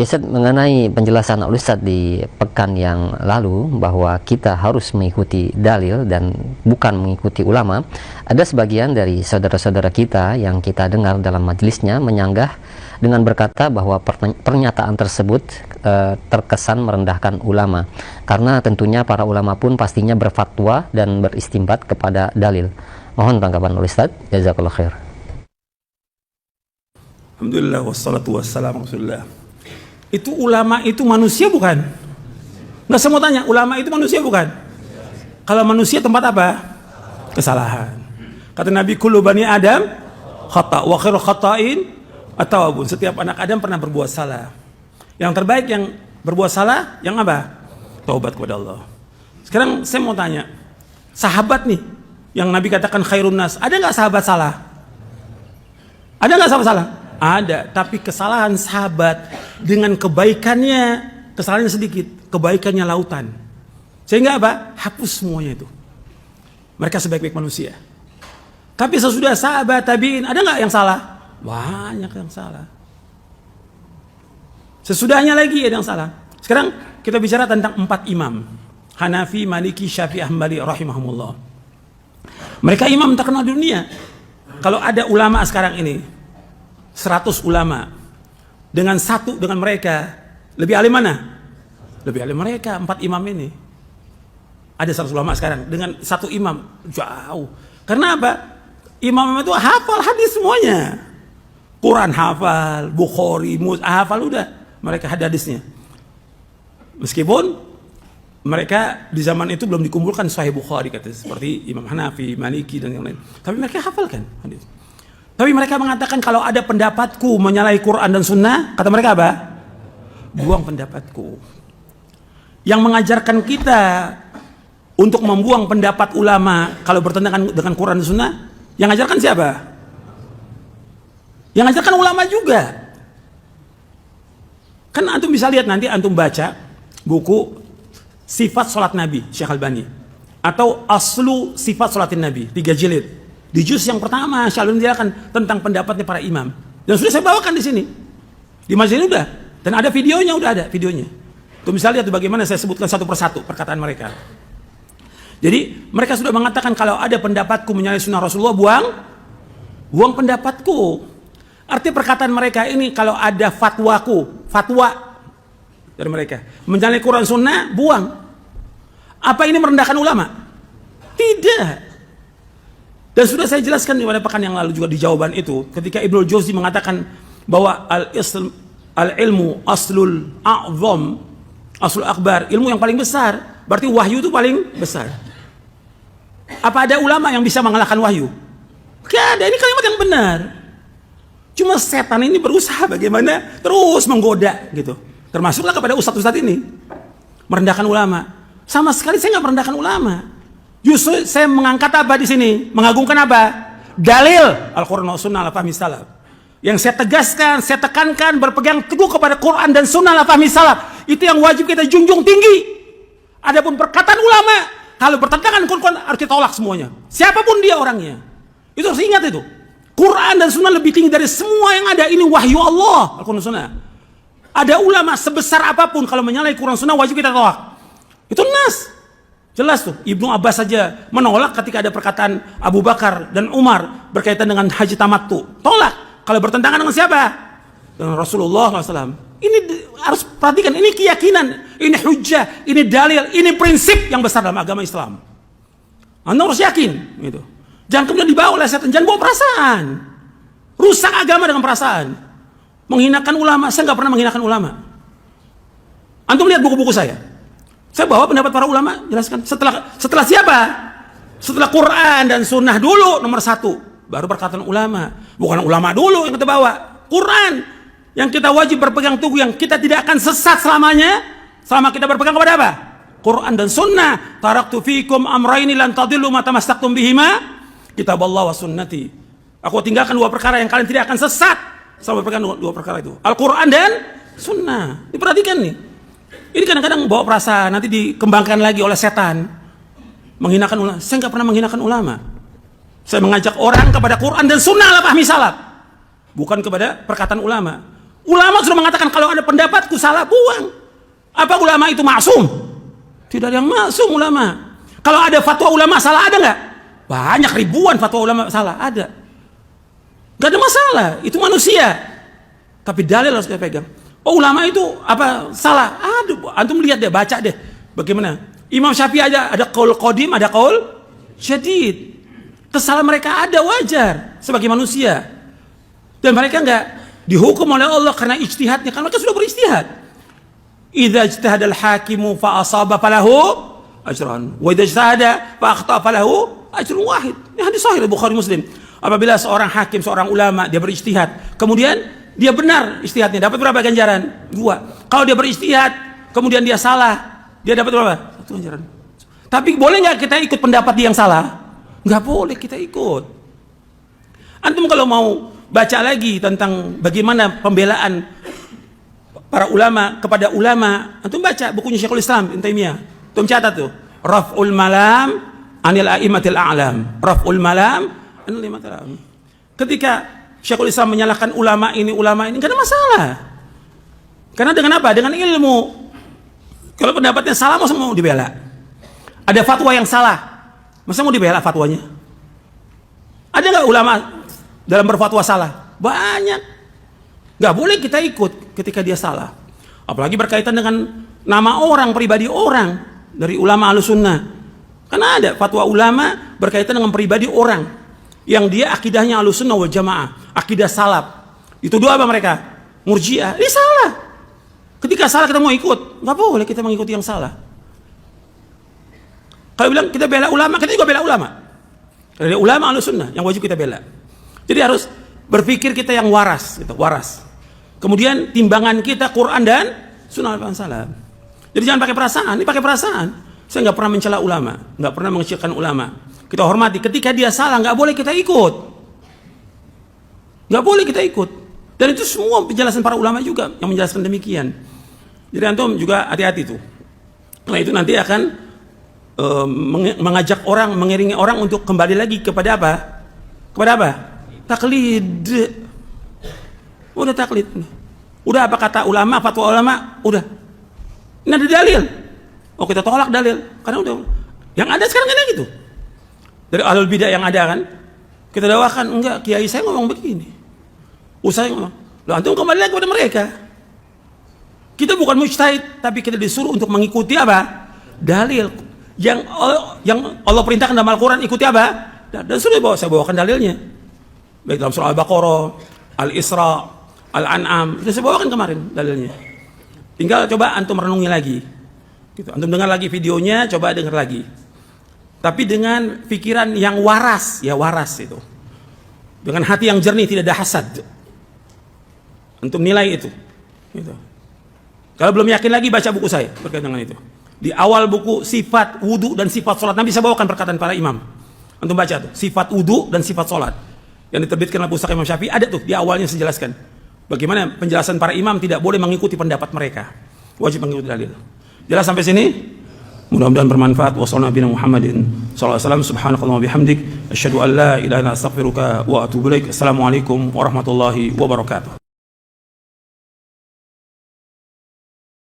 Ya Ustaz, mengenai penjelasan Ustaz di pekan yang lalu bahwa kita harus mengikuti dalil dan bukan mengikuti ulama, ada sebagian dari saudara-saudara kita yang kita dengar dalam majelisnya menyanggah dengan berkata bahwa pernyataan tersebut terkesan merendahkan ulama, karena tentunya para ulama pun pastinya berfatwa dan beristimbat kepada dalil. Mohon tanggapan Ustaz. Jazakallahu khair. Alhamdulillah wassalatu wassalamu rasulullah. Itu ulama itu manusia bukan? Nggak, saya mau tanya, ulama itu manusia bukan? Kalau manusia tempat apa? Kesalahan. Kata Nabi, kullu bani Adam khata wa khairu khata'in at-tawwabun. Setiap anak Adam pernah berbuat salah. Yang terbaik yang berbuat salah yang apa? Taubat kepada Allah. Sekarang saya mau tanya, sahabat nih yang Nabi katakan khairun nas, ada nggak sahabat salah? Ada nggak sahabat salah? Ada, tapi kesalahan sahabat dengan kebaikannya, kesalahannya sedikit, kebaikannya lautan. Sehingga apa? Hapus semuanya itu. Mereka sebaik-baik manusia. Tapi sesudah sahabat tabi'in, ada nggak yang salah? Banyak yang salah. Sesudahnya lagi ada yang salah. Sekarang kita bicara tentang 4 imam. Hanafi, Maliki, Syafi'i, Hambali rahimahumullah. Mereka imam terkenal di dunia. Kalau ada ulama sekarang ini 100 ulama dengan mereka, lebih alim mana? Lebih alim mereka 4 imam ini. Ada 100 ulama sekarang dengan 1 imam, jauh. Karena apa? Imam itu hafal hadis semuanya. Quran hafal, Bukhari, hafal, udah mereka hadisnya. Meskipun mereka di zaman itu belum dikumpulkan Sahih Bukhari kata seperti Imam Hanafi, Maliki dan yang lain. Tapi mereka hafalkan hadis. Tapi mereka mengatakan kalau ada pendapatku menyalahi Quran dan Sunnah, kata mereka apa? Buang pendapatku. Yang mengajarkan kita untuk membuang pendapat ulama kalau bertentangan dengan Quran dan Sunnah, yang mengajarkan siapa? Yang mengajarkan ulama juga. Kan antum bisa lihat nanti, antum baca buku Sifat Salat Nabi Syekh Albani atau Aslu Sifat Salatin Nabi 3 jilid. Di juz yang pertama Syekh Albani menjelaskan tentang pendapatnya para imam. Dan sudah saya bawakan di sini. Di majelis udah, dan ada videonya, udah ada videonya. Tuh bisa lihat bagaimana saya sebutkan satu persatu perkataan mereka. Jadi mereka sudah mengatakan kalau ada pendapatku menyalahi sunnah Rasulullah, buang pendapatku. Arti perkataan mereka ini kalau ada fatwa dari mereka menyalahi Quran Sunnah, buang. Apa ini merendahkan ulama? Tidak. Dan sudah saya jelaskan pada pekan yang lalu juga di jawaban itu, ketika Ibnu Jauzi mengatakan bahwa al-ilmu aslul a'zam, aslul akbar, ilmu yang paling besar, berarti wahyu itu paling besar. Apa ada ulama yang bisa mengalahkan wahyu? Gak ada, ini kalimat yang benar. Cuma setan ini berusaha bagaimana terus menggoda gitu. Termasuklah kepada ustadz-ustadz ini. Merendahkan ulama. Sama sekali saya nggak merendahkan ulama. Justru saya mengangkat apa di sini? Mengagungkan apa? Dalil Al-Quran wa Sunnah ala fahmi salaf. Yang saya tegaskan, saya tekankan, berpegang teguh kepada Quran dan Sunnah ala fahmi salaf. Itu yang wajib kita junjung tinggi. Adapun perkataan ulama, kalau bertentangan Quran harus ditolak semuanya. Siapapun dia orangnya. Itu harus ingat itu. Quran dan Sunnah lebih tinggi dari semua yang ada. Ini wahyu Allah. Al-Quran dan Sunnah. Ada ulama sebesar apapun kalau menyalahi Quran Sunnah wajib kita tolak. Itu nas. Jelas tuh, Ibnu Abbas saja menolak ketika ada perkataan Abu Bakar dan Umar berkaitan dengan haji tamattu. Tolak. Kalau bertentangan dengan siapa? Dengan Rasulullah SAW. Ini harus perhatikan, ini keyakinan, ini hujjah, ini dalil, ini prinsip yang besar dalam agama Islam. Anda harus yakin. Gitu. Jangan kemudian dibawa oleh setan, jangan bawa perasaan. Rusak agama dengan perasaan. Menghinakan ulama, saya nggak pernah menghinakan ulama. Antum lihat buku-buku saya. Saya bawa pendapat para ulama, jelaskan. Setelah siapa? Setelah Quran dan Sunnah dulu nomor 1, baru perkataan ulama. Bukan ulama dulu yang kita bawa, Quran yang kita wajib berpegang teguh, yang kita tidak akan sesat selamanya selama kita berpegang kepada apa? Quran dan Sunnah. Taraktu fikum amraini lan tadillu ma tamassaktum bihima, kitaballah wa sunnati. Aku tinggalkan 2 perkara yang kalian tidak akan sesat selama berpegang 2 perkara itu, Al-Quran dan Sunnah. Diperhatikan nih. Ini kadang-kadang bawa perasaan, nanti dikembangkan lagi oleh setan. Menghinakan ulama. Saya nggak pernah menghinakan ulama. Saya mengajak orang kepada Quran dan Sunnah ala fahmi salaf. Bukan kepada perkataan ulama. Ulama sudah mengatakan kalau ada pendapatku salah, buang. Apa ulama itu maksum? Tidak ada yang maksum ulama. Kalau ada fatwa ulama salah, ada nggak? Banyak, ribuan fatwa ulama salah, ada. Nggak ada masalah, itu manusia. Tapi dalil harus kita pegang. Oh, ulama itu apa salah? Aduh, antum lihat deh, baca deh. Bagaimana? Imam Syafi'i aja ada qaul qadim, ada qaul syadid. Kesalahan mereka ada, wajar sebagai manusia. Dan mereka nggak dihukum oleh Allah karena ijtihadnya, karena mereka sudah berijtihad. Idza ijtahada al-hakimu fa asaba falahu ajran, wa idza ijtahada fa akhta falahu ajrun wahid. Ini hadis sahih Bukhari Muslim. Apabila seorang hakim, seorang ulama dia berijtihad, kemudian dia benar ijtihadnya, dapat berapa ganjaran? 2. Kalau dia berijtihad, kemudian dia salah, dia dapat berapa? 1 ganjaran. Tapi boleh nggak kita ikut pendapat dia yang salah? Nggak boleh kita ikut. Antum kalau mau baca lagi tentang bagaimana pembelaan para ulama kepada ulama, antum baca bukunya Syekhul Islam Ibnu Taimiyah. Antum catat tuh, Raf'ul Malam Anil A'immatil A'lam. Raf'ul Malam Anil A'immatil A'lam. Ketika Syekhul Islam menyalahkan ulama ini nggak ada masalah. Karena dengan apa? Dengan ilmu. Kalau pendapatnya salah, masa mau dibela? Ada fatwa yang salah, masa mau dibela fatwanya? Ada nggak ulama dalam berfatwa salah? Banyak. Nggak boleh kita ikut ketika dia salah. Apalagi berkaitan dengan nama orang, pribadi orang dari ulama Ahlussunnah. Karena ada fatwa ulama berkaitan dengan pribadi orang yang dia akidahnya Ahlussunnah wal Jamaah, akidah salaf. Itu dua apa mereka? Murji'ah. Ini salah. Ketika salah kita mau ikut, nggak boleh kita mengikuti yang salah. Kalau bilang kita bela ulama, kita juga bela ulama. Dari ulama Ahlussunnah yang wajib kita bela. Jadi harus berpikir kita yang waras, gitu, waras. Kemudian timbangan kita Quran dan Sunnah Al-Salam. Jadi jangan pakai perasaan. Ini pakai perasaan. Saya nggak pernah mencela ulama, nggak pernah mengecilkan ulama. Kita hormati. Ketika dia salah, nggak boleh kita ikut. Nggak boleh kita ikut. Dan itu semua penjelasan para ulama juga yang menjelaskan demikian. Jadi antum juga hati-hati tuh. Nah itu nanti akan mengajak orang, mengiringi orang untuk kembali lagi kepada apa? Kepada apa? Taklid. Udah taklid. Udah apa kata ulama, fatwa ulama, udah. Ini ada dalil. Oh kita tolak dalil. Karena udah. Yang ada sekarang kan gitu. Dari ahlul bidah yang ada kan, kita dakwakan, enggak, kiai saya ngomong begini, usai ngomong, loh antum kembali lagi kepada mereka. Kita bukan mujtahid, tapi kita disuruh untuk mengikuti apa? Dalil yang Allah perintahkan dalam Al-Quran, ikuti apa? Dan sudah saya bawakan dalilnya, baik dalam surah Al-Baqarah, Al-Isra, Al-An'am, sudah saya bawakan kemarin dalilnya. Tinggal coba antum renungi lagi, gitu. Antum dengar lagi videonya, coba dengar lagi. Tapi dengan pikiran yang waras, ya waras itu. Dengan hati yang jernih, tidak ada hasad. Untuk nilai itu. Gitu. Kalau belum yakin lagi, baca buku saya berkaitan dengan itu. Di awal buku sifat wudu dan sifat sholat, Nabi saya bawakan perkataan para imam. Antum baca tuh, sifat wudu dan sifat sholat. Yang diterbitkan oleh Pustaka Imam Syafi'i, ada tuh, di awalnya saya jelaskan. Bagaimana penjelasan para imam tidak boleh mengikuti pendapat mereka. Wajib mengikuti dalil. Jelas sampai sini? Mudah-mudahan bermanfaat. Wassallallahu ala Muhammadin sallallahu alaihi wasallam. Subhanakallahumma wa bihamdik asyhadu an la ilaha illa anta astaghfiruka wa atubu ilaik. Assalamualaikum warahmatullahi wabarakatuh.